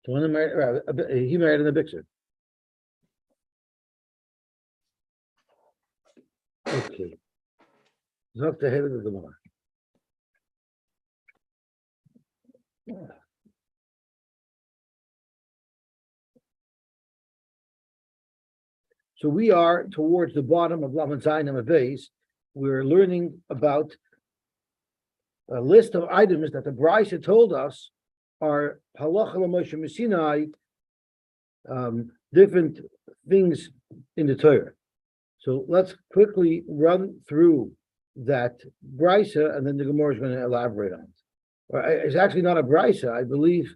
The one he married in the Bixer. Okay. Zok the head of the Gemara. So we are towards the bottom of Lamed Zayin and Beis. We're learning about a list of items that the Brisa told us are halacha l'Moshe Sinai, different things in the Torah. So let's quickly run through that Brisa, and then the Gemara is going to elaborate on it. It's actually not a Brisa, I believe.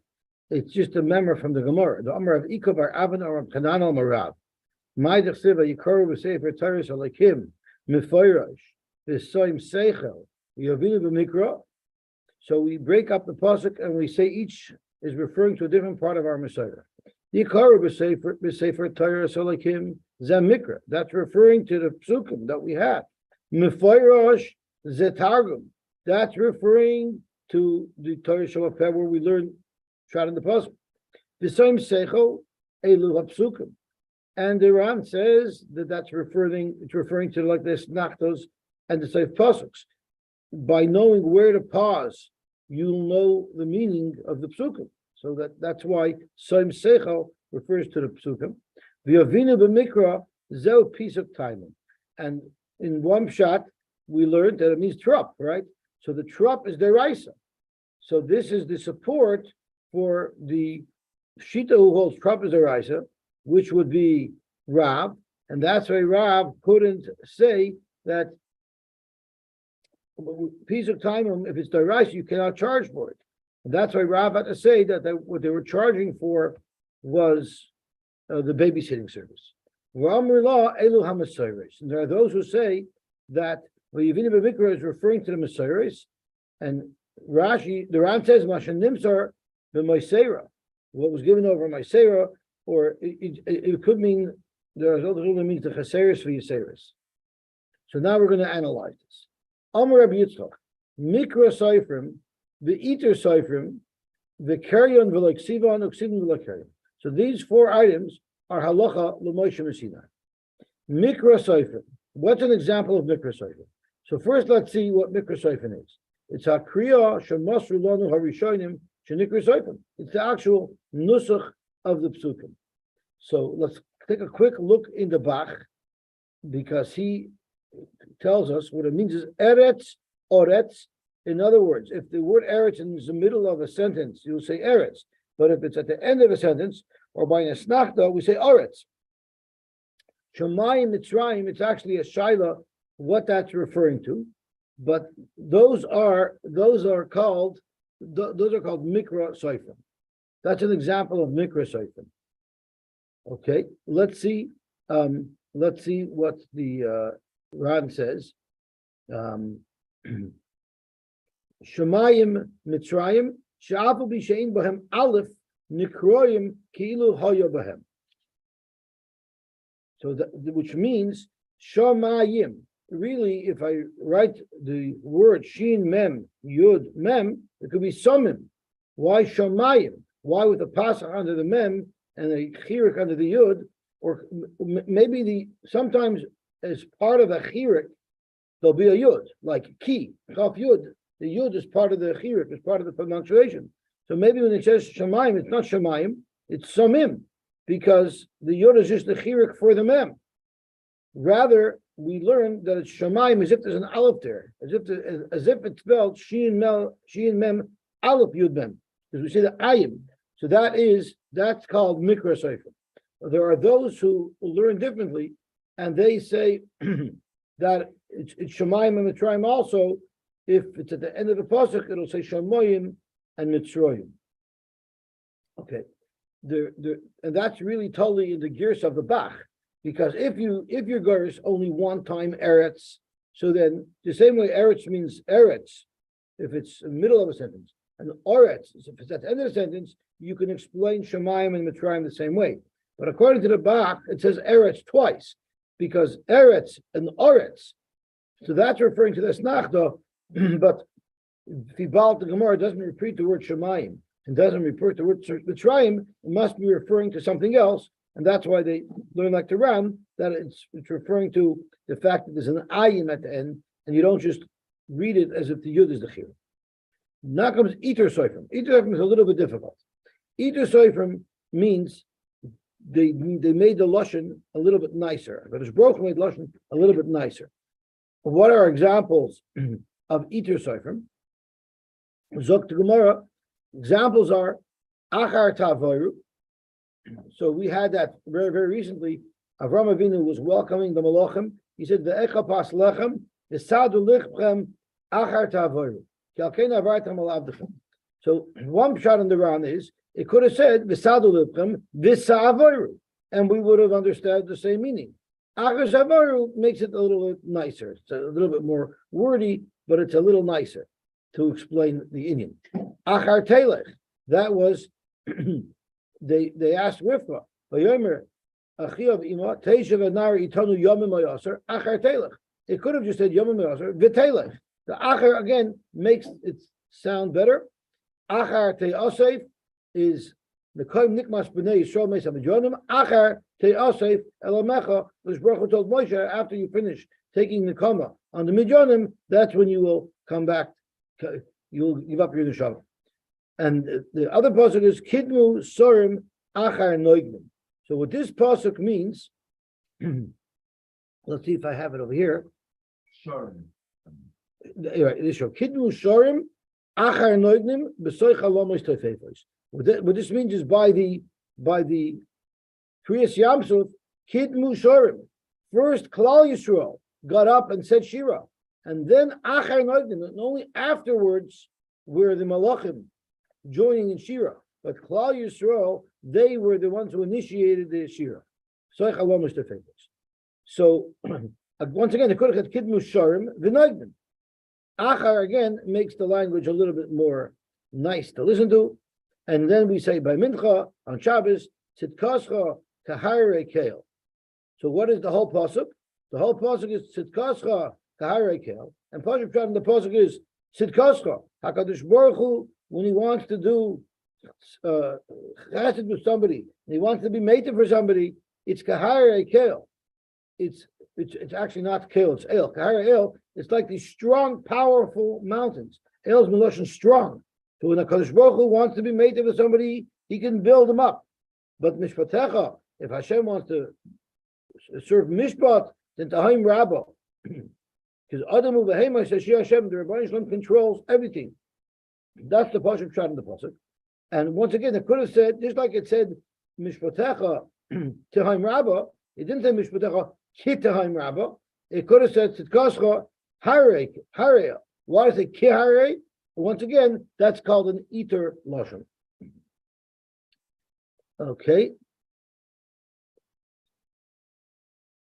It's just a memor from the Gemara. The Amar of Ikob or Avon or Kanan al Marav. My dechsiva yikaru b'sefer Torah shalakim mefayrash v'soim seichel yavinu b'mikra. So we break up the pasuk and we say each is referring to a different part of our Messiah. Yikaru b'sefer Torah shalakim zeh mikra. That's referring to the psukim that we have. Mefayrash zeh targum. That's referring to the Torah Shabbat where we learn shot in the pasuk. V'soim seichel elu hapsukim. And the Ram says that it's referring to like this nachtos and the Seif Pasuks. By knowing where to pause, you'll know the meaning of the psukim. So that's why Soim Seichel refers to the psukim. V'yavinu b'mikra zeu pisuk timing. And in one shot, we learned that it means trop, right? So the trop is deraisa. So this is the support for the Shita who holds trop is deraisa, which would be Rav, and that's why Rav couldn't say that piece of time, if it's deraisa, you cannot charge for it. And that's why Rav had to say that what they were charging for was the babysitting service. And there are those who say that Vayivinu b'mikra is referring to the Messiahs, and Rashi, the Ram says, Masha Nimsar b'Maisera, what was given over Maisera. Or it could mean there are other that means the chaseris for Yaseris. So now we're going to analyze this. Amar Rabbi Yitzchak, Mikra Seifrim, the Eater Seifrim, the Karyon v'Leksivan, Uksivan v'Lekaryon. So these four items are halacha l'Moshe Sinai. Mikra Seifrim. What's an example of Mikra Seifrim? So first, let's see what Mikra Seifrim is. It's Hakriya Shemasru Lanu Harishonim Shenikra Seifrim. It's the actual nusach of the psukim. So let's take a quick look in the Bach, because he tells us what it means is eretz, oretz. In other words, if the word eretz is in the middle of a sentence, you'll say eretz. But if it's at the end of a sentence, or by a snachta, we say oretz. Shemayim Mitzrayim, it's actually a shaila, what that's referring to. But those are called mikra seifrim. That's an example of Mikra Seifrim. Okay, let's see what the Ran says. Shemayim Mitzrayim she'afu b'shein b'hem aleph nikroyim ki'ilu hoya b'hem. So which means Shemayim. Really, if I write the word Shin Mem Yud Mem, it could be Somim. Why Shemayim? Why with a pasach under the mem and a chirik under the yud, or maybe sometimes as part of a chirik there'll be a yud, like ki chaf yud. The yud is part of the chirik, it's part of the pronunciation. So maybe when it says shemayim, it's not shemayim, it's samim, because the yud is just the chirik for the mem. Rather, we learn that it's shemayim as if there's an aleph there, as if it's spelled shin mem aleph yud mem, because we say the ayim. So that's called Mikra Seifrim. There are those who learn differently, and they say that it's Shemayim and Mitzrayim also. If it's at the end of the pasuk, it'll say Shemayim and Mitzrayim. Okay, and that's really totally in the gears of the Bach, because if your gar is only one time Eretz, so then the same way Eretz means Eretz, if it's in the middle of a sentence, and Oretz, if it's at the end of the sentence, you can explain Shemayim and Mitzrayim the same way. But according to the Bach, it says Eretz twice, because Eretz and Oretz, so that's referring to the Snachta, but Fibal the Gemara doesn't repeat the word Shemayim. and doesn't refer to the word Mitzrayim, it must be referring to something else, and that's why they learn like the Ram that it's referring to the fact that there's an ayin at the end, and you don't just read it as if the yud is the chiyuv. Now comes Iter Soifrim. Iter Soifrim is a little bit difficult. Iter Soifrim means they made the lashon a little bit nicer. But it's broken made lashon a little bit nicer. What are examples of Iter Soifrim? Zok to Gemara. Examples are Achar Tavoru. So we had that very, very recently. Avram Avinu was welcoming the Malachim. He said, "Ve'echa pas lechem, v'sadu lichchem, achar tavoru." So one shot in the Ran is it could have said "v'sadu lichchem, v'sa'avoru," and we would have understood the same meaning. Achar tavoru makes it a little bit nicer. It's a little bit more wordy, but it's a little nicer to explain the Indian. Achar telech. That was they asked Rivka, "Vayomer." It could have just said Yomim Mayasar, V'telech. The Achar again makes it sound better. Achar Te'asef is the Koim Nikmas B'nei Yisrael Meisa B'Jonim. Achar Te'asef Elamecha, which Baruch Hu told Moshe, after you finish taking the Kama on the Midyonim, that's when you will come back. You'll give up your Neshama. And the other pasuk is Kidmu Sorim Achar Noignim. So what this pasuk means, let's see if I have it over here. Shorim. Right, it is show. Kidmu shorim achar noignim b'soich halomos tefefos. What this means is by the Kriyas Yamsuf, Kidmu shorim. First, Klal Yisrael got up and said Shira, and then achar noignim, and only afterwards were the Malachim joining in Shira. But Klal Yisrael, they were the ones who initiated the Shira. So once again, the Kurach had Kidmu Sharim V'Noigdim. Achar again makes the language a little bit more nice to listen to. And then we say by Mincha on Shabbos, Tzidkascha Kahare Kale. So what is the whole pasuk? The whole pasuk is Tzidkascha Kahare Kale. And pasuk in the pasuk is Tzidkascha. HaKadosh Baruch Hu, when he wants to do chesed with somebody, he wants to be mated for somebody, it's kahare kale. It's actually not kale, it's el. Kahare el, it's like these strong, powerful mountains. El is meloshin strong. So when a Kadosh Baruch Hu wants to be mated with somebody, he can build them up. But mishpatecha, if Hashem wants to serve mishpat, then tahaim rabba. Because Adamu v'hema says Hashem, the Rebbeinu Shalom controls everything. That's the pasuk shot in the pasuk. And once again, it could have said, just like it said, Mishpatecha Tehaim Rabba, it didn't say Mishpatecha Ki Tehaim Rabba. It could have said Tzidkascha Harei. Why is it Ki Harei? Once again, that's called an Iter Lashon. Okay.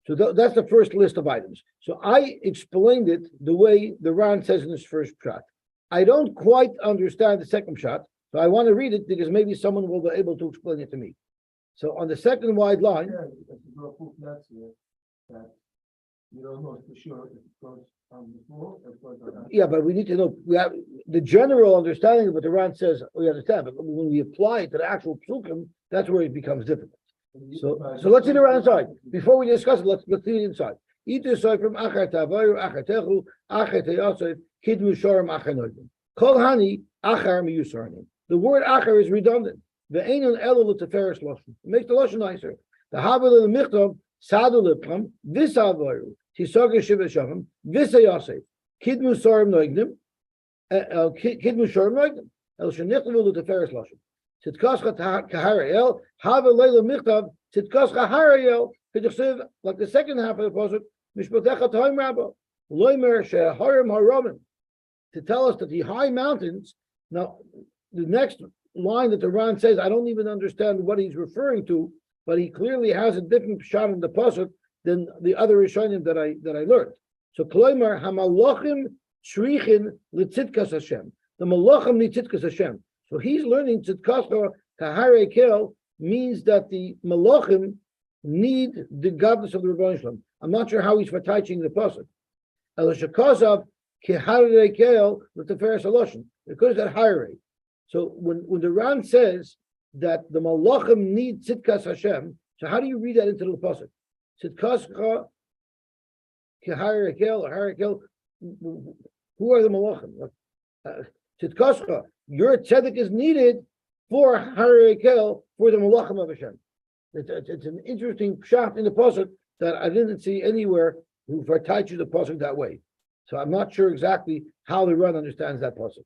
So that's the first list of items. So I explained it the way the Ran says in his first shot. I don't quite understand the second shot. So I want to read it because maybe someone will be able to explain it to me. So on the second wide line, you don't know for sure if it goes on before or it goes on. Yeah, but we need to know. We have the general understanding of what the Ran says. We understand, but when we apply it to the actual psukim, that's where it becomes difficult. So let's see the Ran inside. Before we discuss it, let's see it inside. Iter Soifrim Achar Tavayu Achar Techu Achar Teyasef Kidmu Shorim Achar Nodim Kol Hani Achar Miyusarnim. The word achar is redundant. The einun elul teferes lashon. It makes the lashon nicer. The havel of the michtav sadu lepcham visavayu tisaga shiva shavim visayasef kidmu sorim noigdim kidmu sorim noigdim el shenichlu teferes lashon. Tzidkascha kaharayel havel leila michtav tzidkascha harayel. K'dichsev like the second half of the pasuk mishpatecha taim rabba loimer sheharim haramim, to tell us that the high mountains. Now the next line that the Ran says, I don't even understand what he's referring to, but he clearly has a different shot in the pasuk than the other Rishonim that I learned. So Kloimer Hamalachim Shrichin Litzitkas Hashem. The Malachim need Tzitkas Hashem. So he's learning Tzitkas Kahare Kel means that the Malachim need the godness of the Rebbeinu Shalom. I'm not sure how he's teaching the pasuk. El Shekasav Kahare Kel L'Teferes Haloshin. Because that Hare. So when the Ran says that the Malachim need Tzidkas Hashem, so how do you read that into the pasuk? Tzidkascha keharakel or harakel. Who are the Malachim? Tzidkascha, your tzedek is needed for harakel, for the Malachim of Hashem. It's an interesting pshat in the pasuk that I didn't see anywhere who taught you the pasuk that way. So I'm not sure exactly how the Ran understands that pasuk.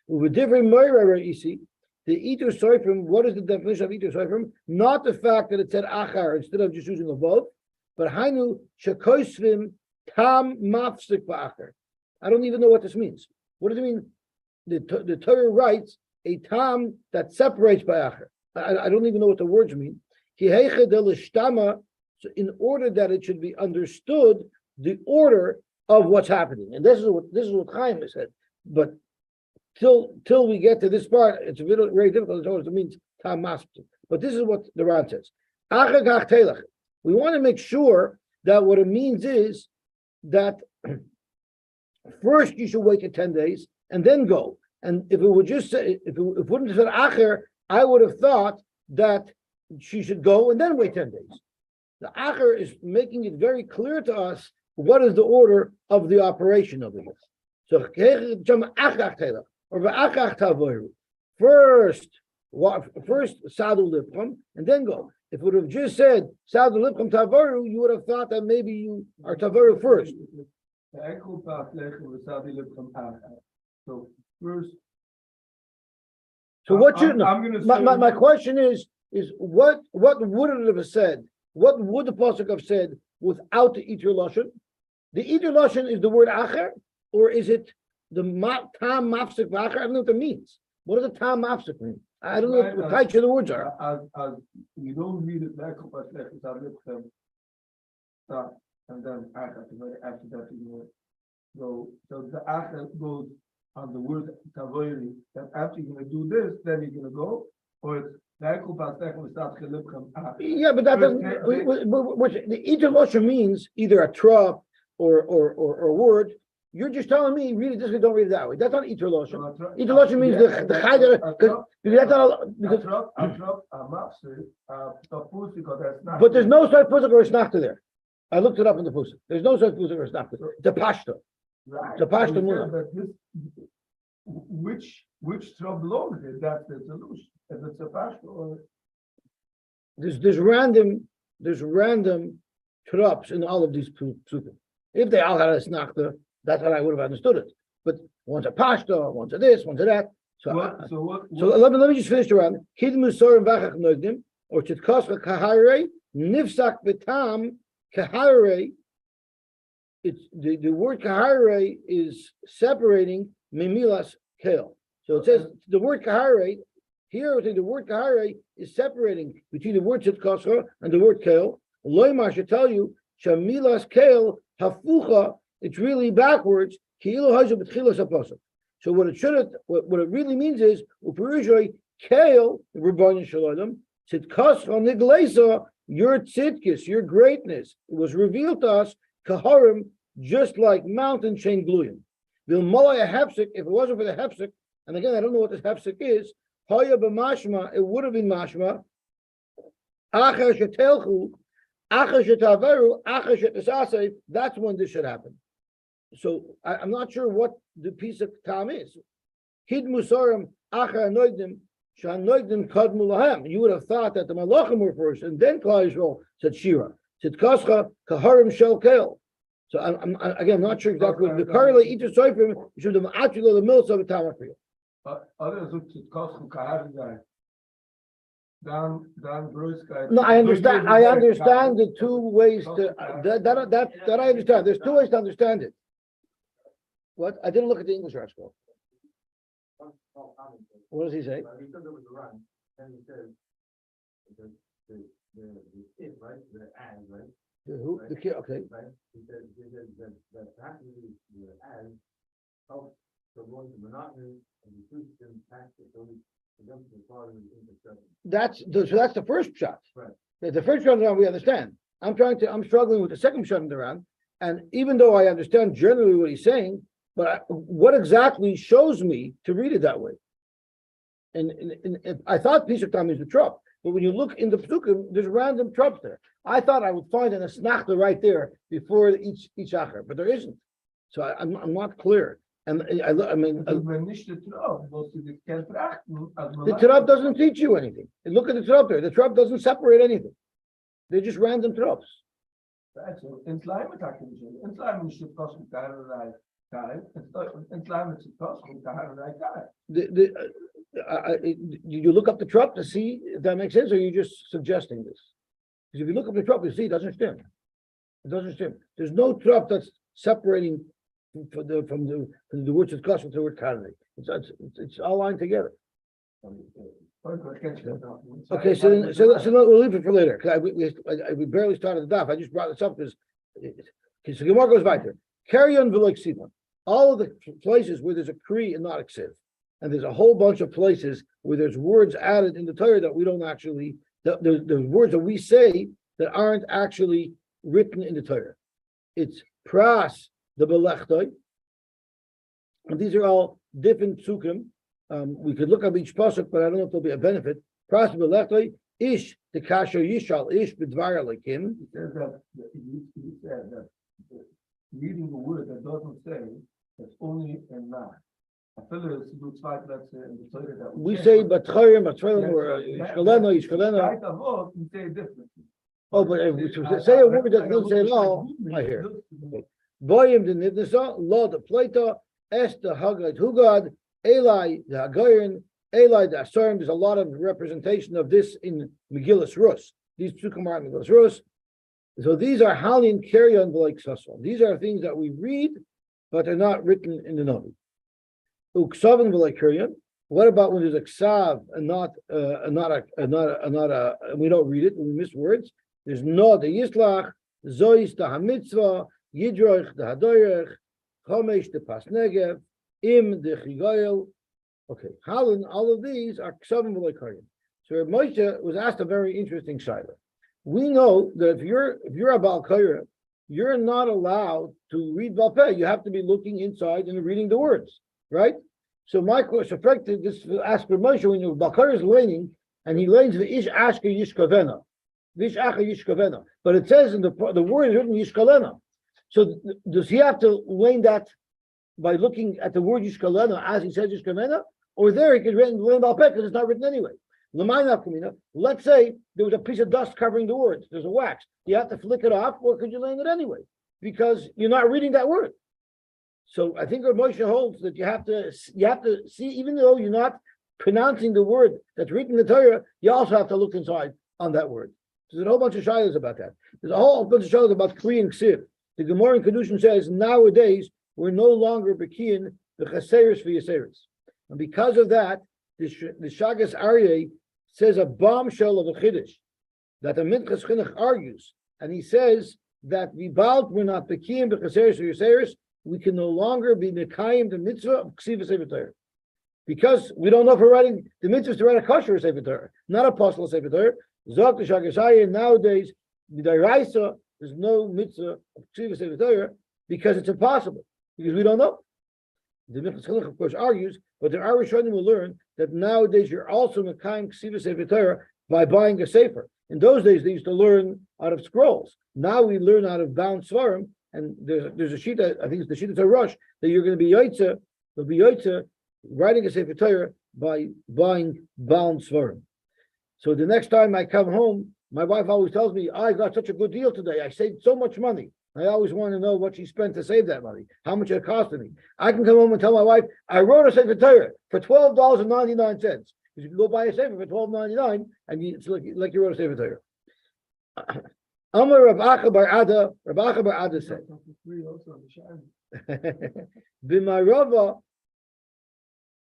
With different Moira Yosy, the Iter Soifrim, what is the definition of Iter Soifrim? Not the fact that it said Achar instead of just using a vote, but Hainu Shekoisvim Tam Mafsik Ba'achar. I don't even know what this means. What does it mean? The Torah writes a Tam that separates Ba'achar. I don't even know what the words mean. So in order that it should be understood, the order of what's happening. And this is what Chaim has said. But till we get to this part, it's very difficult to know what it means. But this is what the Ran says. We want to make sure that what it means is that first you should wait for 10 days and then go. And if it would just say, if it wouldn't have said Acher, I would have thought that she should go and then wait 10 days. The Acher is making it very clear to us what is the order of the operation of it. So or first Sadu Lipcham and then go. If it would have just said Sadu Lipcham Tavaru, you would have thought that maybe you are Tavaru first. So what you my question is what would it have said? What would the pasuk have said without the Iter Lashon? The Iter Lashon is the word Acher, or is it the Tam Mafsik V'Acher? I don't know what that means. What does the Tam Mafsik mean? I don't know what types of the words are. As you don't read it like and then after that you go. So the Acher goes on the word Tavoiri, that after you're going to do this, then you're going to go, or it's yeah, but that doesn't. The Iter Lashon means either a trop or a word. You're just telling me read it this way, don't read it that way. That's not Iter Lashon. Iter Lashon means the chayder because but there's no such pusik or snachta there. I looked it up in the pusik. There's no such pusik or snachta. It's a pashta. It's a pashta mula. Which trop belongs there? That's the solution. If it's a pashta or there's random trops in all of these psukim. If they all had a snachta, that's how I would have understood it. But one's a pashta, one's a this, one's a that. So let me just finish around. Kid musor and vachach noigdim, or chitkoscha kahare, nifsak betam kahare. It's the word kahare is separating mimilas kel. So it says the word kahare, here the word kahare is separating between the word chitkoscha and the word kel. Loimar should tell you, shamilas kel hafucha, it's really backwards. So what it really means is Kale, Rabbanan Shalom, Tzidkas Niglesa, your tzidkis, your greatness. It was revealed to us, Kaharim, just like mountain chain gluyim. Vilmalaya Hepsik, if it wasn't for the Hepsik, and again I don't know what this Hepsik is, Haya b'mashma, it would have been mashma, Acher shetelchu, Acher shetaveru, Acher shetasasei, that's when this should happen. So I'm not sure what the piece of tam is. Hid musarim acher anoigdim shanoigdim kadmu lahem. You would have thought that the malachim were first, and then Klal Yisrael said shira. Said kascha kaharim shel kel. So I'm again not sure exactly. The karle iter soifrim should have actually the mills of a tamakriya. Others look at kascha kaharim guy. No, I understand. I understand the two ways to that I understand. There's two ways to understand it. What? I didn't look at the English article. What does he say? He said there was a run, and he says the it, right? The as, right? The who? The kid, okay. Right? He said that practically the as helps to avoid the monotony and the truth and practice those presumptions as far as infrastructure. That's the first shot. Right. The first shot we understand. I'm struggling with the second shot around, and even though I understand generally what he's saying, but what exactly shows me to read it that way? and I thought Pesach time is the trop, but when you look in the Pesukim, there's random trops there. I thought I would find an asnachta right there before each acher, but there isn't. So I'm not clear. And I mean, Wenn nicht der Traum, wo sie das kennt beachten, als man the trop doesn't teach you anything. And look at the trop there. The trop doesn't separate anything. They're just random trops. Also, in Slime tacken sie. In Slime ist die Kosten keinerlei Teil. In Slime ist die Kosten keinerlei Teil. You look up the trop to see if that makes sense, or you're just suggesting this? Because if you look up the trop, you see it doesn't stem. It doesn't stem. There's no trop that's separating from the words of cost with the word candidate. It's all lined together. Okay, so we'll leave it for later. We barely started the daf. I just brought this up because so Gemara goes back there. Carry on v'lo ksiva. All of the places where there's a kri and not a ksiv, and there's a whole bunch of places where there's words added in the Torah that we don't actually. There's words that we say that aren't actually written in the Torah. It's pras the belechtoi, and these are all different psukim. We could look up each pasuk, but I don't know if there'll be a benefit. Pras belechtoi ish the kasher yishal ish b'dvar alekim. He said that reading a word that doesn't say that's only in na. I feel it's do zwei Plätze in the Torah that We say batchayim, batchayim, or yishkaleno, yishkaleno. Right avot, we say differently. Oh, but if we say a word that doesn't say it all, I hear. Boyim the nidnesa, lo the plata, es the hagad hugad, Eli the hagayin, Eli the asarim. There's a lot of representation of this in Megillas Rus. These psukim are in Megillas Rus. So these are halin karyon v'leik sasson. These are things that we read, but they're not written in the Navi. Uksavan v'leik karyon. What about when there's a ksav and not we don't read it, we miss words? There's no the yislach, zois the hamitzvah, yidroich the hadoyrech, chomesh the pasnegev, im the chigoyel. Okay, halin, all of these are ksavan v'leik karyon. So Moshe was asked a very interesting shaila. We know that if you're a Baal Korah, you're not allowed to read Baal Peh. You have to be looking inside and reading the words, right? So my question, this ask for Moshe when Baal Korah is learning, and he learns the ish ashka yishkavena, vish acha yishkavena, but it says in the word is written yishkalena. So does he have to learn that by looking at the word yishkalena as he says yishkavena, or there he could learn Baal Peh because it's not written anyway? Let's say there was a piece of dust covering the words. There's a wax. You have to flick it off, or could you learn it anyway? Because you're not reading that word. So I think what Moshe holds that you have to see, even though you're not pronouncing the word that's written in the Torah, you also have to look inside on that word. There's a whole bunch of shilas about that. There's a whole bunch of shilas about Kri and Ksiv. The Gemara in Kedushin says nowadays we're no longer bekiyin the chaseris for yaseris, and because of that, the Shagas Aryeh says a bombshell of a chiddush that the Minchas Chinuch argues, and he says that we're not bekiyim b'chaseris or yaseris. We can no longer be mekayim the mitzvah of ksiva sefer Torah, because we don't know if we're writing the mitzvah to write a kosher sefer Torah, not a apostle sefer Torah. Zok the Shagas Aryeh nowadays b'daraisa there's no mitzvah of ksiva sefer Torah because it's impossible, because we don't know. The Minchas Chinuch of course argues, but the Rishonim will learn that nowadays you're also mekayim ksiva sefer Torah by buying a sefer. In those days they used to learn out of scrolls. Now we learn out of bound svarim, and there's a shita, I think it's the shita to Rosh, that you're going to be yotze, writing a sefer Torah by buying bound svarim. So the next time I come home, my wife always tells me, I got such a good deal today. I saved so much money. I always want to know what she spent to save that money, how much it costed me. I can come home and tell my wife, I wrote a sefer Torah for $12.99. Because you can go buy a sefer for $12.99, and it's like you wrote a sefer Torah. Amar Rav Acha bar Ada said, B'marava,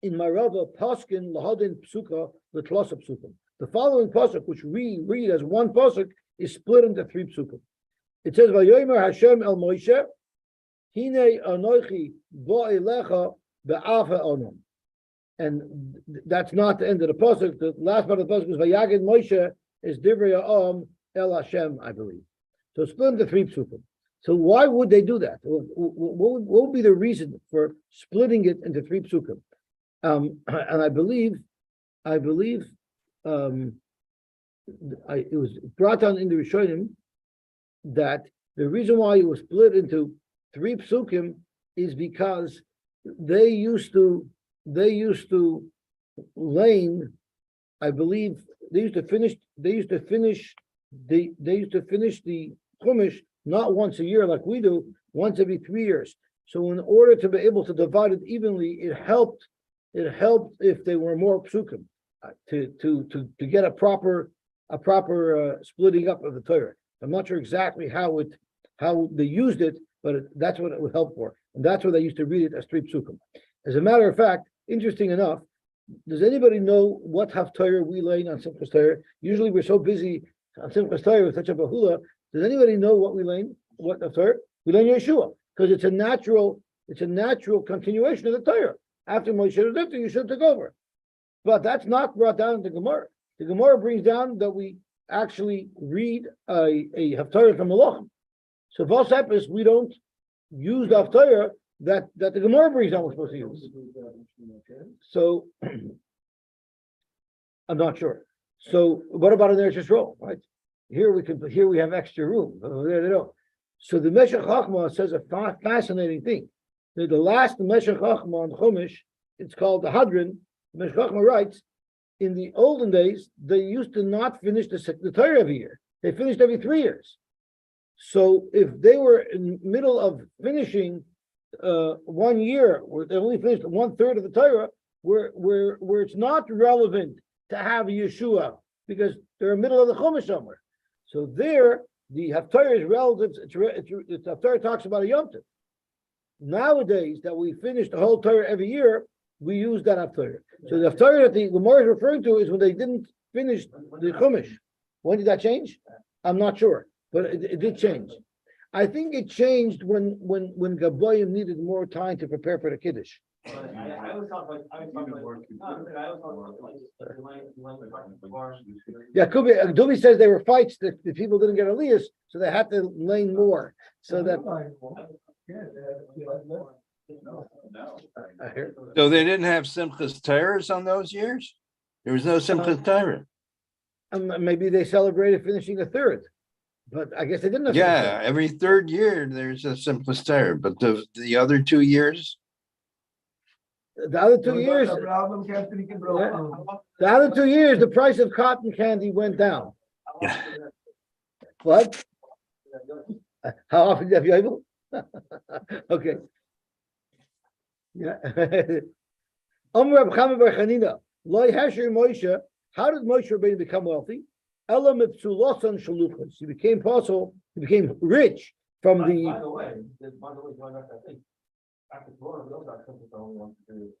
in Marava, Paskin lahadin psuka l'tlosa psukim. The following pasuk, which we read as one pasuk, is split into three psukim. It says, "Vayomer Hashem el Moshe, hine anochi bo'elecha be'afa onom." And that's not the end of the pasuk. The last part of the pasuk is Vayagid Moshe is divrei ha'am el Hashem, I believe. So split into three psukim. So why would they do that? What would be the reason for splitting it into three psukim? And I believe I believe, it was brought down in the Rishonim that the reason why it was split into 3 psukim is because they used to lane, I believe they used to finish the Chumash not once a year like we do, once every 3 years. So in order to be able to divide it evenly, it helped if they were more psukim to get a proper splitting up of the Torah. I'm not sure exactly how they used it, but that's what it would help for, and that's what they used to read it as 3 psukim. As a matter of fact, interesting enough, does anybody know what haftarah we lay on Simchas Torah? Usually we're so busy on Simchas Torah with such a bahula. Does anybody know what we lay? What haftarah? We lay Yeshua, because it's a natural continuation of the Torah. After Moshe was lifted, you should take over. But that's not brought down in the Gemara. The Gemara brings down that we actually read a haftarah from Malachim. So Vosepis, we don't use the haftarah that the Gemara brings down we're supposed to use. So I'm not sure. So what about an Eretz Yisrael, right? Here we have extra room. There they don't. So the Meshech Chochmah says a fascinating thing. The last Meshech Chochmah on Chumash, it's called the Hadran. Meshech Chochmah writes, in the olden days, they used to not finish the Torah every year. They finished every 3 years. So if they were in the middle of finishing 1 year, where they only finished 1/3 of the Torah, where it's not relevant to have a Yeshua because they're in the middle of the Chumash somewhere. So there, the haftarah is relative. It's haftarah talks about a Yom Tov. Nowadays, that we finish the whole Torah every year, we use that haftarah. So the haftarah that the Gemara is referring to is when they didn't finish the Chumash. When did that change? I'm not sure, but it did change. I think it changed when Gaboyim needed more time to prepare for the Kiddush. I always thought like, Yeah, could be. Dubi says there were fights that the people didn't get Aliyahs, so they had to lane more. So that I hear. So they didn't have Simchas Torahs on those years? There was no Simchas Torah. Maybe they celebrated finishing a 3rd, but I guess they didn't. Have Yeah, every 3rd year there's a Simchas Torah, but the other 2 years? The other 2 years, the other 2 years, the price of cotton candy went down. What? How often have you able? Okay. Yeah. Reb Chama bar Chanina, Loi Hesher Moshe. How did Moshe Rabbeinu become wealthy? Elam Epsulosan Shaluchos. He became apostle. He became rich from by the the. way, going back, I think after Florida, those are something I only want to do.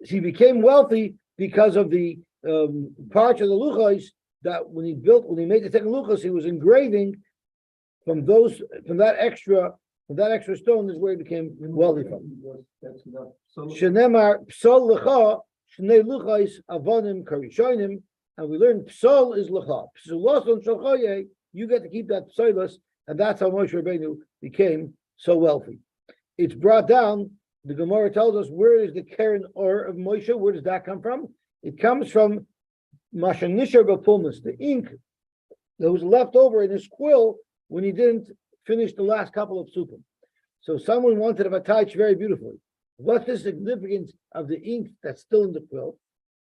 He became wealthy because of the parts of the luchos that when he made the second luchos, he was engraving from that extra stone is where he became wealthy from. Shenemar psol lecha shnei luchos avonim karishonim, and we learned psol is lecha. Psuloson shalchoye, you get to keep that psolos, and that's how Moshe Rabbeinu became so wealthy. It's brought down. The Gemara tells us where is the Keren Or of Moshe? Where does that come from? It comes from Mashanishar Bapulmus, the ink that was left over in his quill when he didn't finish the last couple of psukim. So someone wanted to attach very beautifully. What's the significance of the ink that's still in the quill?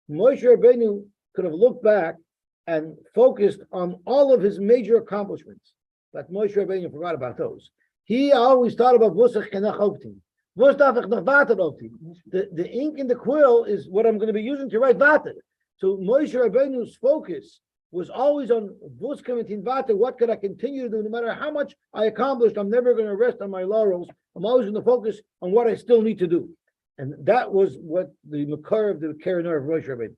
Moshe Rabbeinu could have looked back and focused on all of his major accomplishments, but Moshe Rabbeinu forgot about those. He always thought about Vusach Kenachoptim. The ink in the quill is what I'm going to be using to write Vater. So Moshe Rabbeinu's focus was always on Vus Kamitin Vater. What could I continue to do? No matter how much I accomplished, I'm never going to rest on my laurels. I'm always going to focus on what I still need to do. And that was what the Makar of the Keren Or of Moshe Rabbeinu.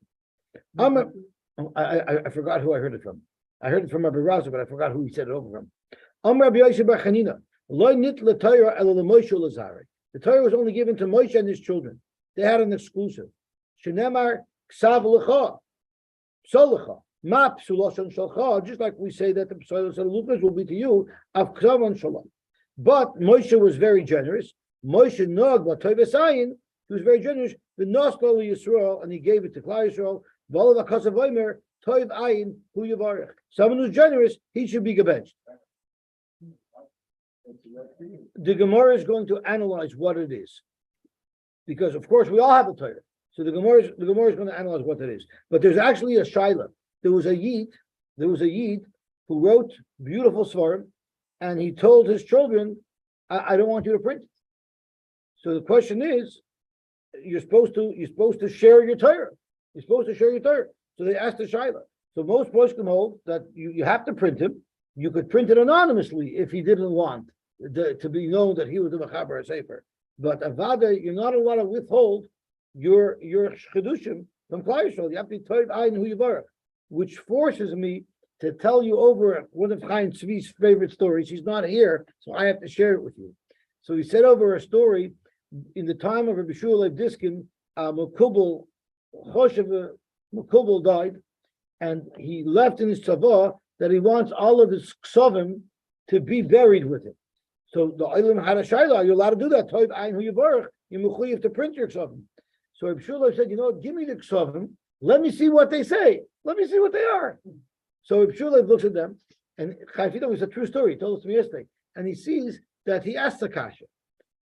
I forgot who I heard it from. I heard it from Rabbi Raza, but I forgot who he said it over from. Rabbi Yosy bar Chanina. The Torah was only given to Moshe and his children. They had an exclusive. Shenemar ksav lecha, psol lecha, ma psuloshon shalcha. Just like we say that the psulos and lukas will be to you of ksav on shalom. But Moshe was very generous. Moshe nog b'toiv esayin. He He was very generous. The Nostal Yisrael, and he gave it to Klal Yisrael. V'olav hakasav omer, toiv ayin hu yivarech. Someone who's generous, he should be gebenched. The Gemara is going to analyze what it is, because of course we all have the Torah. So the Gemara is going to analyze what it is. But there's actually a shaila. There was a Yid who wrote beautiful svarim, and he told his children, I don't want you to print it. So the question is, you're supposed to share your Torah. You're supposed to share your Torah. So they asked the shaila. So most poskim hold that you have to print him. You could print it anonymously if he didn't want to be known that he was the Mechaber Sefer. But Avada, you're not allowed to withhold your chedushim from Klal Yisrael. You have to be toiv ayin hu yivarech, which forces me to tell you over one of Chaim Tzvi's favorite stories. He's not here, so I have to share it with you. So he said over a story in the time of Rabbi Shua Leib Diskin, Mekubal died, and he left in his tzavah that he wants all of his ksavim to be buried with him. So the Olam had a shayla, are you allowed to do that? Toiv ayin hu yivarech, you're mechuyev to print your ksavim. So Rabbi Shua Leib said, you know what, give me the ksavim, let me see what they say. Let me see what they are. So Rabbi Shua Leib looks at them, and Chayfidam is a true story, he told us to me yesterday, and he sees that he asked the kasha.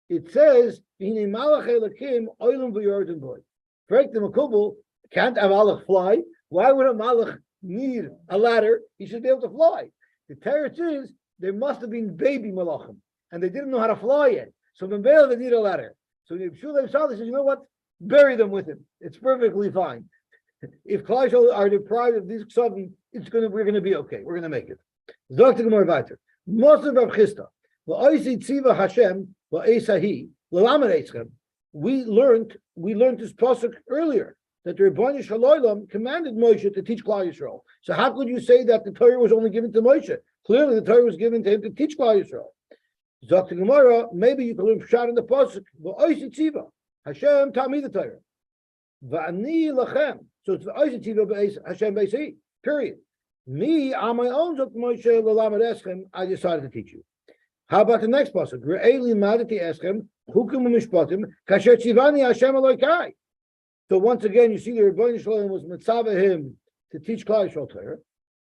It says, "V'hinei malach elakim oilam v'yordim boy." Correct, the Makubal can't a malach fly. Why would a malach need a ladder? He should be able to fly. The teretz is there must have been baby malachim, and they didn't know how to fly yet. So when Baal they need a ladder. So Rabbi Shua Leib says, you know what? Bury them with him. It's perfectly fine. If Klal Yisrael are deprived of these ksavim, we're gonna be okay. We're gonna make it. Dr. Gemara weiter. Moshe Rav Chisda. V'oisi tziva Hashem v'eisahi l'lamed eischem. We learned this pasuk earlier that the Rebbeinu Shalom commanded Moshe to teach Klal Yisrael. So how could you say that the Torah was only given to Moshe? Clearly, the Torah was given to him to teach Klal Yisrael. Dr. Gemara, maybe you can learn pshat in the pasuk. V'oisi tziva Hashem taught me the Torah. V'ani lachem. So it's v'oisi tziva Hashem beisahi. Period. Me on my own, Dr. Moshe l'lamed eischem, I decided to teach you. How about the next pasuk? Re'eli madati eschem hukim u'mishpatim kasher tzivani Hashem Elokai. So once again, you see the Rebbeinu Shalom was mitzvah him to teach Klal Yisrael Torah.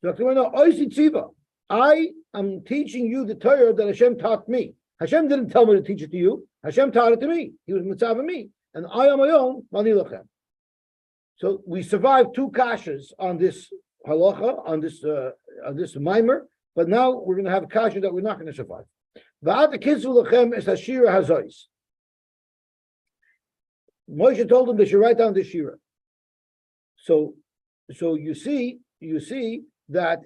So oisi tziva, I am teaching you the Torah that Hashem taught me. Hashem didn't tell me to teach it to you. Hashem taught it to me. He was mitzvah me, and I on my own mani lachem. So we survived two kashas on this halacha, on this mimer, but now we're going to have a kasha that we're not going to survive. Moshe told them they should write down the shira. So you see that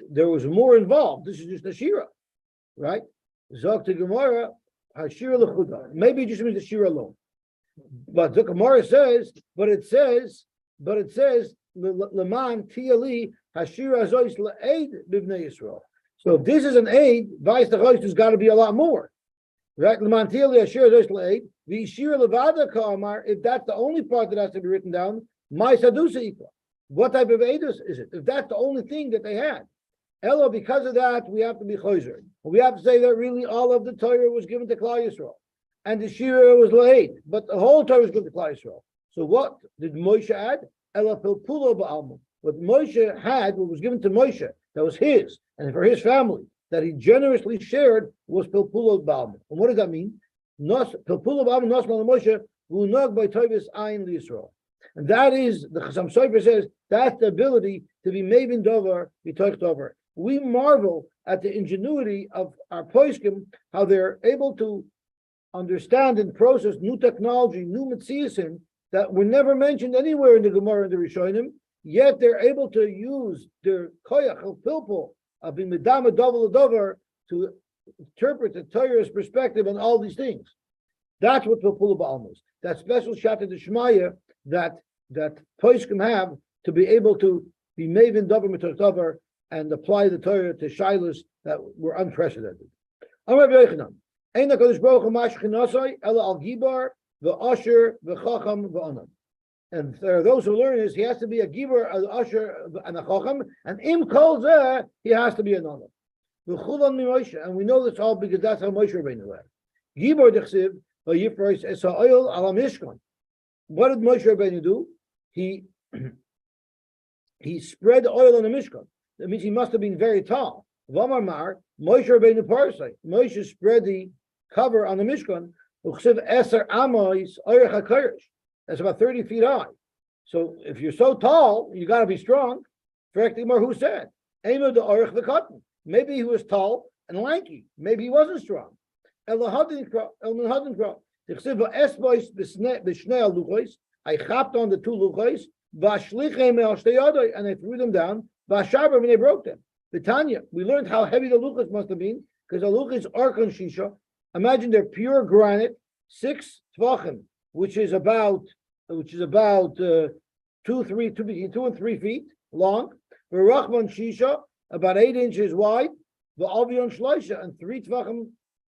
there was more involved. This is just a shira, right? Zok to Gemara, hashira lechuda. Maybe it just means the shira alone. But the Gemara says, leman tiali hashira azois le'ed b'bnei Yisrael. So if this is an aid, vice the host has got to be a lot more. Right? If that's the only part that has to be written down, my sadusa. What type of aid is it? If that's the only thing that they had. Elo, because of that, we have to be choizer. We have to say that really all of the Torah was given to Klal Yisrael. And the Shira was laid. But the whole Torah was given to Klal Yisrael. So what did Moshe add? Elo pilpulo ba'almum. What Moshe had, what was given to Moshe, that was his, and for his family, that he generously shared, was Pilpulo Ba'alm. And what does that mean? Pilpulo Ba'alm Nos Mal Moshe V'unag by Tovis Ayin L'Yisrael. And that is, the Chasam Sofer says, that's the ability to be Mavin Dover, B'toich Dover. We marvel at the ingenuity of our poskim, how they're able to understand and process new technology, new metziasim, that were never mentioned anywhere in the Gemara and the Rishonim, yet they're able to use their koyach of pilpul of being medama dover to interpret the Torah's perspective on all these things. That's what pilpul ba'alm is. That special shata d'shmaya that poskim have to be able to be mavin dover mitover and apply the Torah to shilas that were unprecedented. Amar Yochanan, ein hakadosh baruch hu mashchinasai ela al gibar v'asher v'chacham v'anan. And there are those who learn is he has to be a giver, an usher, and a chacham, and im kol zeh, he has to be an honor. And we know this all because that's how Moshe Rabbeinu led. Gibor dechsiv v'yifrois es ha'oil ala mishkan. what did Moshe Rabbeinu do? He he spread oil on the Mishkan. That means he must have been very tall. V'amar Mar, Moshe Rabbeinu Parsai. Moshe spread the cover on the Mishkan. Uchsiv eser amos orech hakodesh. That's about 30 feet high. So if you're so tall, you got to be strong. Who said? Maybe he was tall and lanky. Maybe he wasn't strong. I chopped on the two luchos, and I threw them down, and they broke them. Tanya, we learned how heavy the luchos must have been, because the luchos are on shisha. Imagine they're pure granite, 6 tvachim, which is about 2 and 3 feet long. Rachman shisha, about 8 inches wide. The albion shloisha, and 3 tvachim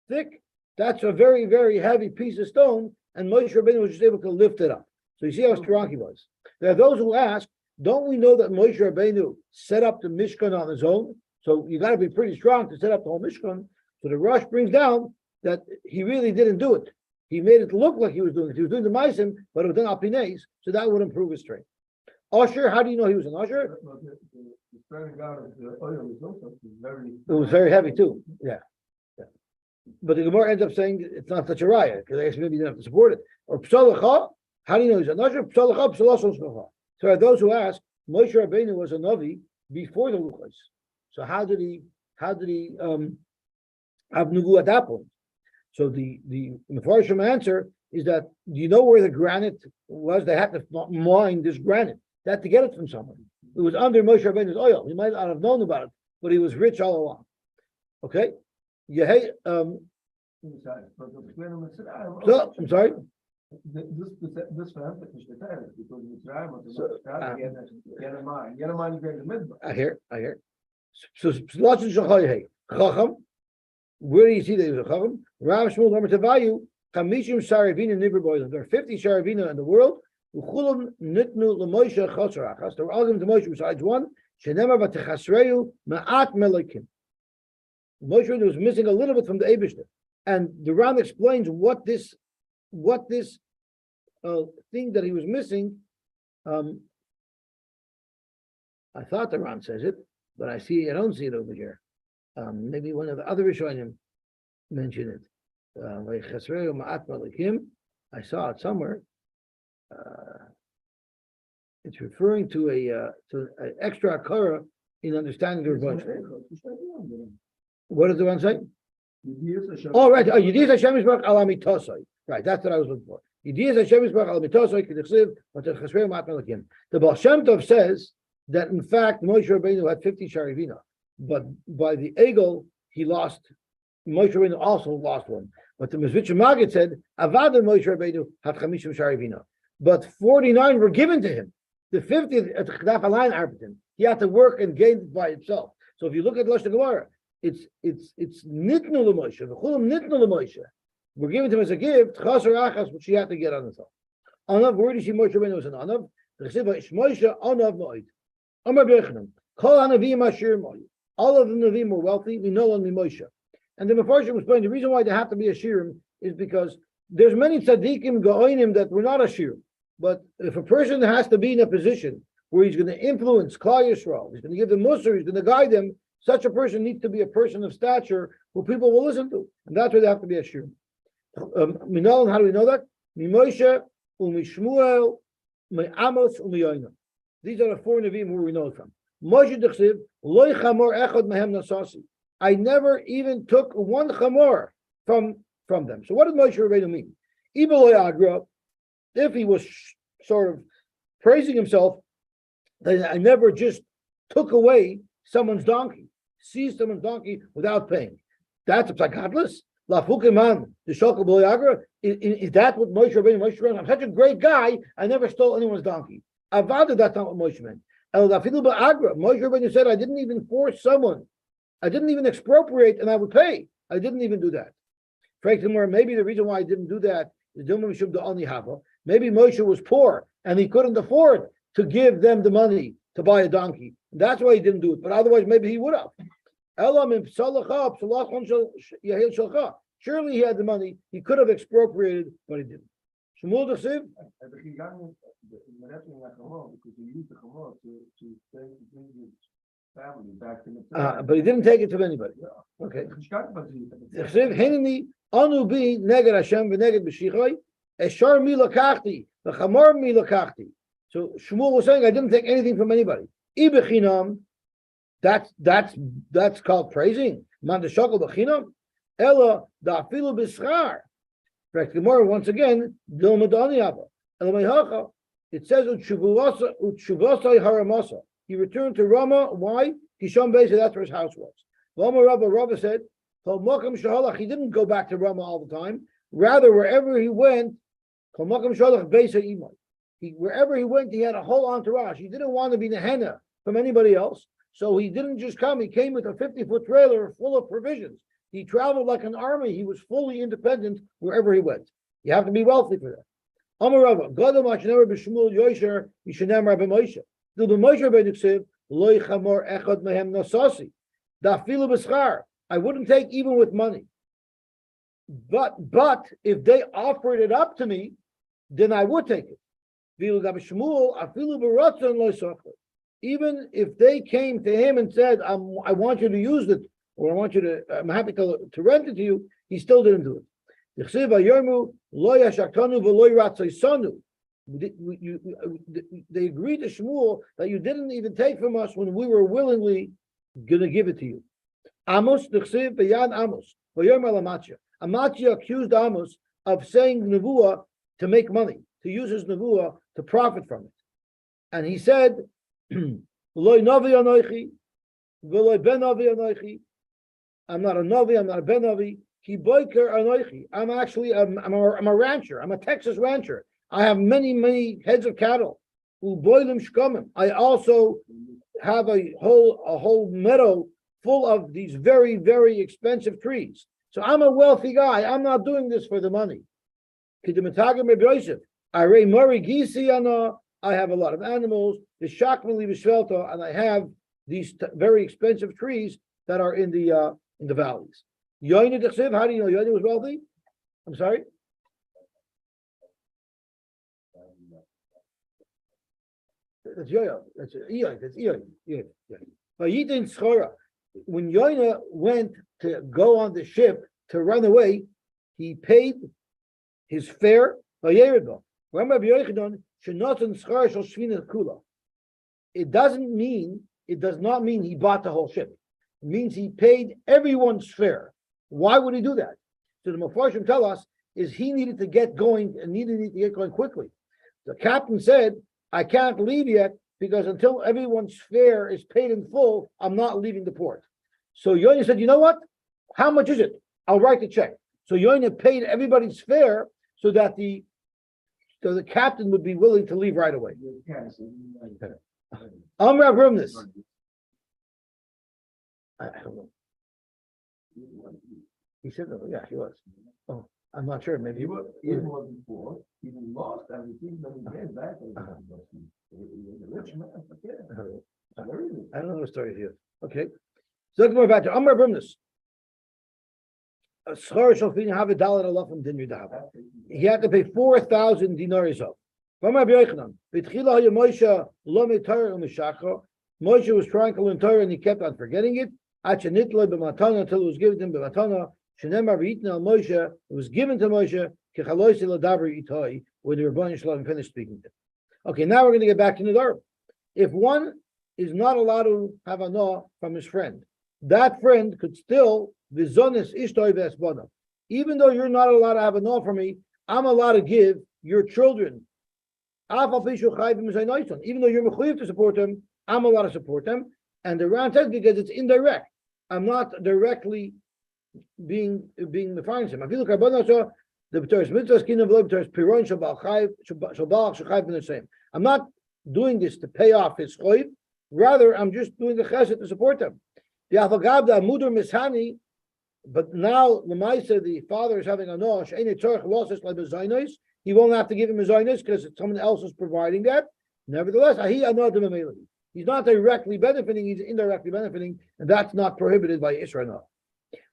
thick. That's a very, very heavy piece of stone, and Moshe Rabbeinu was just able to lift it up. So you see how strong he was. There are those who ask, don't we know that Moshe Rabbeinu set up the Mishkan on his own? So you got to be pretty strong to set up the whole Mishkan. So the Rosh brings down that he really didn't do it. He made it look like he was doing it. He was doing the Maisim, but it was done alpines, so that would improve his strength. Usher, how do you know he was an usher? The spreading out of the oil is also very. It was very heavy too. Yeah. But the Gemara ends up saying it's not such a raya, because I guess maybe you didn't have to support it. Or psalacha, how do you know he's an usher? Psalacha, psalacha. So there are those who ask, Moshe Rabbeinu was a Navi before the Luchos. So how did he have Nuvu at that point? So the Mefarshim answer is that, do you know where the granite was? They had to mine this granite. They had to get it from somewhere. It was under Moshe Rabbeinu's oil. He might not have known about it, but he was rich all along. Okay? So, I'm sorry? This verhält nicht geteilt, because Mitzrayim hat jeder Mann geht mit. I hear. So, Chacham, where do you see that he was a Chacham? Rav Shmuel Amar Tavayu, Chamishim Sharavina Nivra Boilim. There are 50 Sharavina in the world. Uchulam Nitnu L'Moshe Chosar Achas. They were all given to Moshe besides one. Shenemar V'Techasreyu Ma'at Melikim. Moshe was missing a little bit from the Eibishter. And the Ram explains what this thing that he was missing. I thought the Ram says it, but I don't see it over here. Maybe one of the other Rishonim mentioned it. I saw it somewhere. It's referring to an extra akara in understanding the Rebbe. What does the one say? Oh, right. Yidiyas Hashem Yisbarach al Amitosai. Right, that's what I was looking for. Yidiyas Hashem Yisbarach al Amitosai k'dichsiv v'techasrei ma'at melakim. The Baal Shem Tov says that in fact Moshe Rabbeinu had 50 sharivina, but by the Egel he lost. Moshe Rabbeinu also lost one. But the Mizvitch Maggid said Avad Moshe Rabbeinu had 50 sharivina, but 49 were given to him. The 50th at the Chdaf Alain Arbitin, he had to work and gain it by himself. So if you look at Lashon Gemara, it's nitnu l'Moshe, v'chulam nitnu l'Moshe. We're giving to him as a gift, chasar achas, which he had to get on himself. Anav, where do you see Moshe Rabbeinu was an Anav? The Chesiva Ish Moshe Anav Moed. Amar B'Yechanan, Kol Hanavim Asher Moed. All of the Navim were wealthy. We know only Moshe. And the Mefarshim explained the reason why they have to be Ashirim is because there's many tzaddikim go'onim that were not Ashirim. But if a person has to be in a position where he's going to influence Klal Yisrael, he's going to give them Musar, he's going to guide them, such a person needs to be a person of stature who people will listen to. And that's why they have to be a shir. Minol, how do we know that? Moshe, Shmuel, Amos, Yoina. These are the 4 Nevi'im where we know it from. Moshe Dechsiv, Loi Chamor Echad Mehem Nasasi. I never even took one Chamor from them. So what did Moshe Rabbeinu mean? Ibeloi Agra, if he was sort of praising himself, then I never just took away someone's donkey, seized someone's donkey without paying. That's godless. La Fukiman, the Shokal Boyagra. Is that what Moshe Rabbeinu? I'm such a great guy, I never stole anyone's donkey. Avada, that's not what Moshe meant. El Dafilu Ba'agra. Moshe Rabbeinu said, I didn't even force someone. I didn't even expropriate and I would pay. I didn't even do that. Maybe the reason why I didn't do that is maybe Moshe was poor and he couldn't afford to give them the money to buy a donkey. That's why he didn't do it. But otherwise, maybe he would have. Surely he had the money. He could have expropriated, but he didn't. Shmuel d'chsiv. And the Gigantic, because he used the Chamor to bring his family back to the. But he didn't take it to anybody. Okay. D'chsiv hineni anu bi neged Hashem v'neged b'shichoi eshar mi lakachti v'chamor mi lakachti. So Shmuel was saying, I didn't take anything from anybody. Ibechinam, that's called praising. Man deshakol b'chinam, ella da'afilu b'schar. Correct. Gemara once again, Dilma Daniaba. It says Utshuvasai Haramasa. He returned to Rama. Why? Kisham Beis, that's where his house was. Rava said, he didn't go back to Rama all the time. Rather, wherever he went, wherever he went, he had a whole entourage. He didn't want to be Nehenna from anybody else. So he didn't just come, he came with a 50-foot trailer full of provisions. He traveled like an army. He was fully independent wherever he went. You have to be wealthy for that. Amar Rava, Gadol Mashnever b'Shmuel Yosher Yishanem Rabbi Moshe. Do the Moshe Rabbeinu Ksiv Loi Chamor Echad Mehem Nasasi Dafilu B'Schar. I wouldn't take even with money. But if they offered it up to me, then I would take it. Even if they came to him and said, I want you to use it, or I'm happy to rent it to you, he still didn't do it. They agreed to Shmuel that you didn't even take from us when we were willingly going to give it to you. Amos, Amatya accused Amos of saying nevuah to make money, to use his nevuah to profit from it. And he said, Loi navi anoichi, v'loi ben navi anoichi. I'm not a navi, I'm not a ben navi. Ki boiker anoichi. I'm a rancher. I'm a Texas rancher. I have many heads of cattle. Uboilim shkomim. I also have a whole meadow full of these very, very expensive trees. So I'm a wealthy guy. I'm not doing this for the money. I have a lot of animals, and I have these very expensive trees that are in the valleys. How do you know Yoini was wealthy? I'm sorry? That's Yoya. That's Yoy. That's Yoy. When Yoina went to go on the ship to run away, he paid his fare a year ago. It does not mean he bought the whole ship. It means he paid everyone's fare. Why would he do that? So the Mefarshim tell us is he needed to get going and needed to get going quickly. The captain said, I can't leave yet because until everyone's fare is paid in full, I'm not leaving the port. So Yoina said, you know what? How much is it? I'll write the check. So Yoina paid everybody's fare so that the captain would be willing to leave right away. Amrav Rumnus. I don't know. He said, oh, yeah, he was. Oh, I'm not sure. Maybe He was before. He lost everything, but he came back. He was a rich man. I don't know the story here. Okay. So let's go back to Amrav Rumnus. He had to pay 4,000 dinars of. Moshe was trying to learn Torah and he kept on forgetting it. Until it was given to him b'matana. It was given to Moshe when the Rebbeinu Shalom finished speaking to him. Okay, now we're going to get back to Nedarim. If one is not allowed to have a no from his friend, that friend could still vizonis ishtoi v'esbana. Even though you're not allowed to have a no from me, I'm allowed to give your children. Even though you're mechuyev to support them, I'm allowed to support them. And the Ran says because it's indirect. I'm not directly being defined him. I feel like the B'teres mitzvahs kinam v'lo b'teres piron shabal chayv ben the same. I'm not doing this to pay off his chayv. Rather, I'm just doing the chesed to support them. The avagav the amudur mishani, but now l'maisa the father is having a no. She'enei tzorich losses like mezainos. He won't have to give him mezainos because someone else is providing that. Nevertheless, ahi anodim amelei. He's not directly benefiting; he's indirectly benefiting, and that's not prohibited by Israel.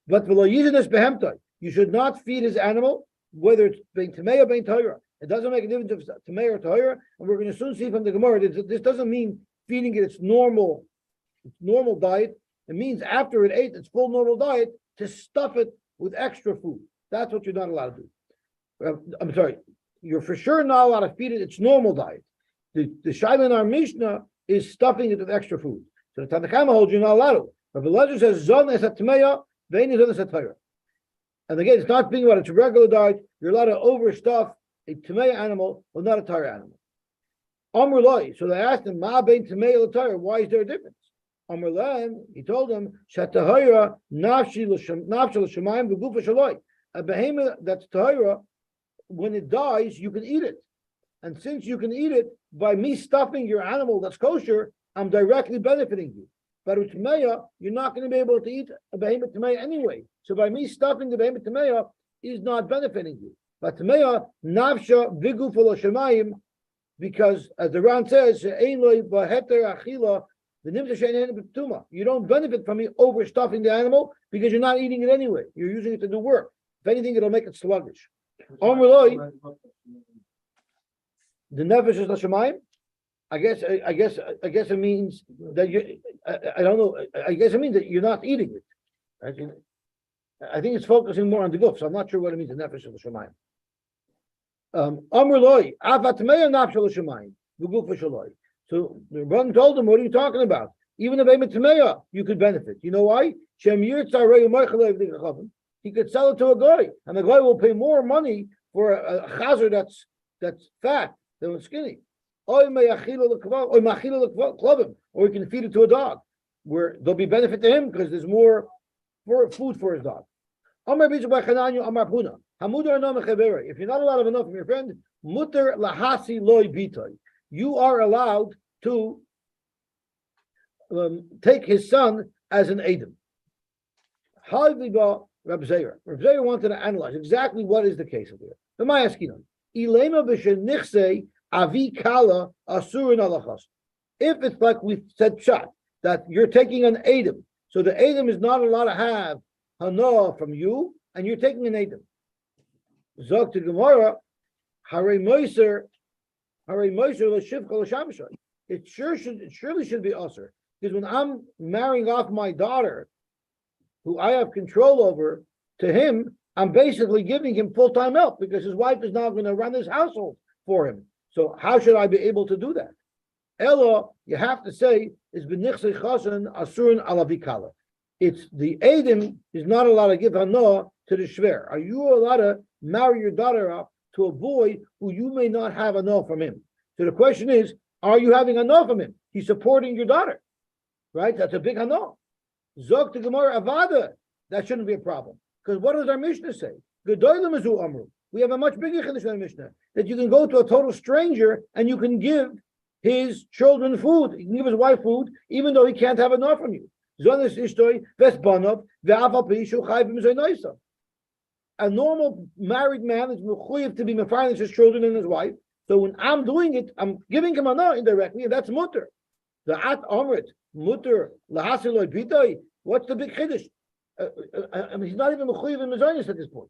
But you should not feed his animal, whether it's bein tamei or bein Torah. It doesn't make a difference if it's tamei or tahira, and we're going to soon see from the Gemara. This doesn't mean feeding it its normal diet. It means after it ate its full normal diet to stuff it with extra food. That's what you're not allowed to do. I'm sorry, you're for sure not allowed to feed it its normal diet. The shaila in our Mishnah is stuffing it with extra food. So the Tanakama holds you're not allowed to. But the legend says zon es atmeya, vein is zon es atayra. And again, it's not speaking about its regular diet. You're allowed to overstuff a tameya animal, but not a tayra animal. Amr loy. So they asked him, ma bein tameya l'tayra. Why is there a difference? Amr len. He told them, shatahayra nafshi l'shamayim v'gufa shaloi. A behemoth that's tahira, when it dies, you can eat it. And since you can eat it, by me stuffing your animal that's kosher, I'm directly benefiting you. But with Tameya, you're not going to be able to eat a behemoth Tameya anyway. So by me stuffing the behemoth Tameya is not benefiting you. But Tameya, nafsha vigu shemayim, because as the Ran says, you don't benefit from me overstuffing the animal because you're not eating it anyway. You're using it to do work. If anything, it'll make it sluggish. The nefesh is l'shamayim. I guess it means that you. I don't know. I guess it means that you're not eating it. I think it's focusing more on the guf. So I'm not sure what it means. The nefesh of l'shamayim. Amr loy avatmeya nafshel l'shamayim v'guf v'shaloi. So the Rebbe told him, "What are you talking about? Even if tameya, you could benefit. You know why? He could sell it to a guy, and the guy will pay more money for a chazer that's fat than skinny. Or he can feed it to a dog, where there'll be benefit to him because there's more food for his dog. If you're not allowed enough from your friend, mutter lahasi loy bitay. You are allowed to take his son as an Edom. Reb Zeir wanted to analyze exactly what is the case of here. If it's like we said shot, that you're taking an Edom, so the Edom is not allowed to have hana from you, and you're taking an Edom. Zog to Gemara, Hare Moiser l'shivcha. It surely should be usher, because when I'm marrying off my daughter, who I have control over, to him, I'm basically giving him full-time help because his wife is now going to run his household for him. So how should I be able to do that? Elo, you have to say, is b'nichsei chasen asurun alavikala. It's the Edom is not allowed to give hana to the shver. Are you allowed to marry your daughter up to a boy who you may not have hana from him? So the question is, are you having hana from him? He's supporting your daughter, right? That's a big hana. Zog to Gemara Avada, that shouldn't be a problem. Because what does our Mishnah say? Gedolim azu amru. We have a much bigger chiddush than Mishnah, that you can go to a total stranger and you can give his children food. You can give his wife food, even though he can't have enough from you. Zonis ishtoi vesbanov ve'aval peishu chayv b'mzoynoisa. A normal married man is mechuyev to be mefarnish his children and his wife. So when I'm doing it, I'm giving him hana indirectly, and that's mutter. The at amrit. Mutter lahasiloi pitoi. What's the big chiddush? I mean, he's not even mechuyev in mezainis at this point.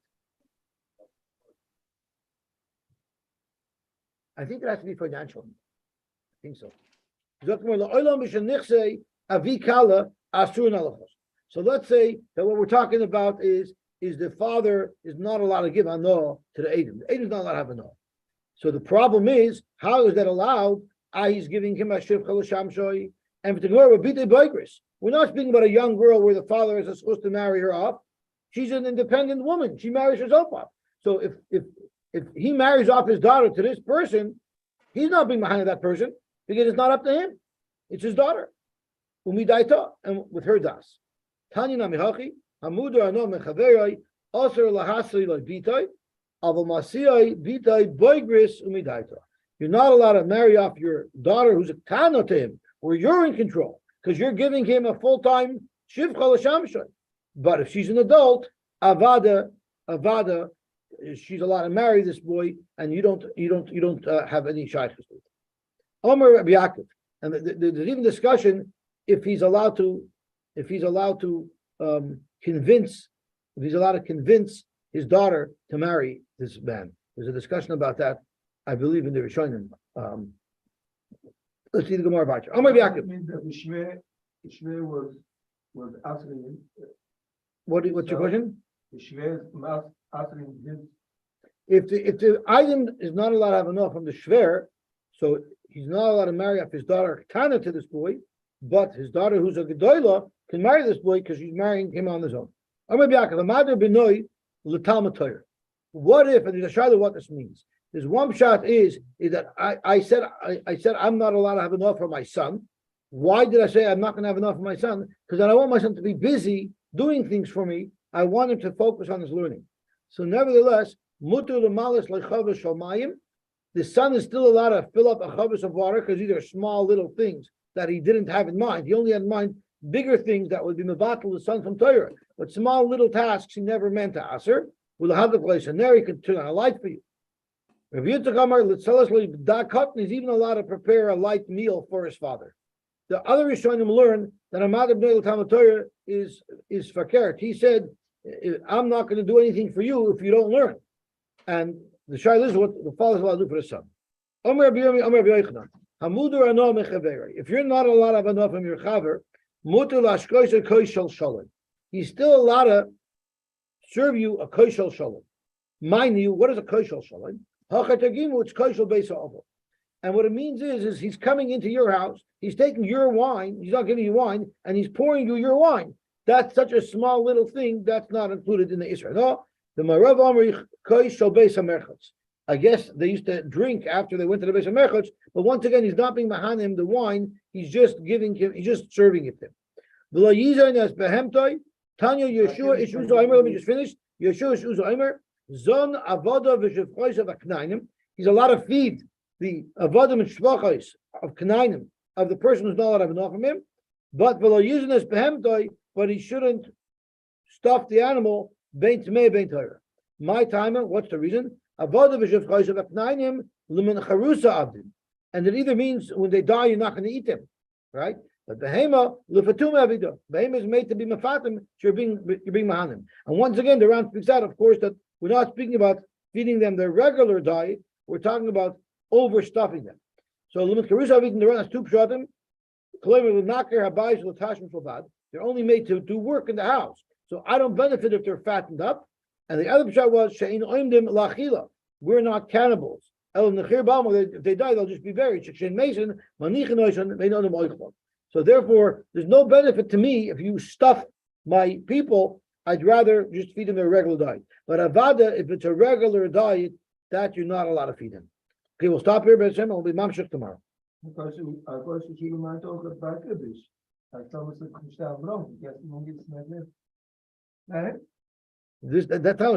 I think it has to be financial. I think so. So let's say that what we're talking about is the father is not allowed to give hana to the Edom. The Edom is not allowed to have hana. So the problem is, how is that allowed? He's giving him a shivcha l'shamshoi. And for the Gemara, we're not speaking about a young girl where the father is supposed to marry her off. She's an independent woman. She marries herself off. So if he marries off his daughter to this person, he's not being behind that person because it's not up to him. It's his daughter. Umidaita, and with her das. Tanya namihachi, hamudu ano mechaverai, aser lahasri like bitai, avamasiai bitai boigris umidaita. You're not allowed to marry off your daughter who's a kana to him, where you're in control, because you're giving him a full-time shivcha l'shamshay. But if she's an adult, avada, she's allowed to marry this boy, and you don't have any shaykhs with it. Omer Rabbi Yaakov, and there's even discussion if he's allowed to convince his daughter to marry this man. There's a discussion about that I believe in the Rishonim. Let's see the Gemara about you. Amar Yaakov. Means that the Shve was asking, What's your So- question? the Shve is asking his, If the item is not allowed to have enough from the shver, so he's not allowed to marry up his daughter Tana to this boy, but his daughter who's a gedola can marry this boy because she's marrying him on his own. Amar Yaakov, Amar Benoy l'talmud Torah. What if, and there's a shayla what this means. There's one shot is that I said I'm not allowed to have enough for my son. Why did I say I'm not going to have enough for my son? Because I want my son to be busy doing things for me. I want him to focus on his learning. So nevertheless, mutur l'malis lechavis shalmayim. The son is still allowed to fill up a chavis of water because these are small little things that he didn't have in mind. He only had in mind bigger things that would be mevatel the son from Torah, but small little tasks he never meant to aser. Will have the place, and there he could turn on a light for you. If he's even allowed to prepare a light meal for his father. The other Rishonim learn that a mother b'nei l'talmud Torah is fakert. He said, "I'm not going to do anything for you if you don't learn." And the shayla is what the father is allowed to do for his son. If you're not allowed to have enough from your chaver, he's still allowed to serve you a koshel shalom. Mind you, what is a koshel shalom? It's koshel beis ha'ovel. And what it means is he's coming into your house, he's taking your wine, he's not giving you wine, and he's pouring you your wine. That's such a small little thing that's not included in the Israel. No, the Marav Amri koshel beis hamerchotz. I guess they used to drink after they went to the beis hamerchotz, but once again, he's not being mahanim the wine, he's just giving him, he's just serving it to him. Tanya Yeshua Ishuzo Aimer, let me just finish. Yeshua Ishuzo Aimer, Zon Avoda V'Shevchois of Knainim. He's allowed to feed the Avodim and Shvachos of Knainim, of the person who's not allowed to have enough from him. But but he shouldn't stuff the animal, Bein Tmei, Bein Torah. My timer, what's the reason? Avoda V'Shevchois of Knainim, L'men Charusa Avdim. And it either means when they die, you're not going to eat them, right? But behema lefatum avidah. Behema is made to be mafatim. You're being mahanim. And once again, the Ran speaks out, of course, that we're not speaking about feeding them their regular diet. We're talking about overstuffing them. So limit karusa avidah the Ran has two pshatim. They're only made to do work in the house. So I don't benefit if they're fattened up. And the other pshat was she'in oimdim lachila. We're not cannibals. If they die, they'll just be buried. So therefore, there's no benefit to me if you stuff my people. I'd rather just feed them their regular diet. But avada, if it's a regular diet, that you're not allowed to feed them. Okay, we'll stop here, B'Hashem, and we'll be mamshech tomorrow. That's how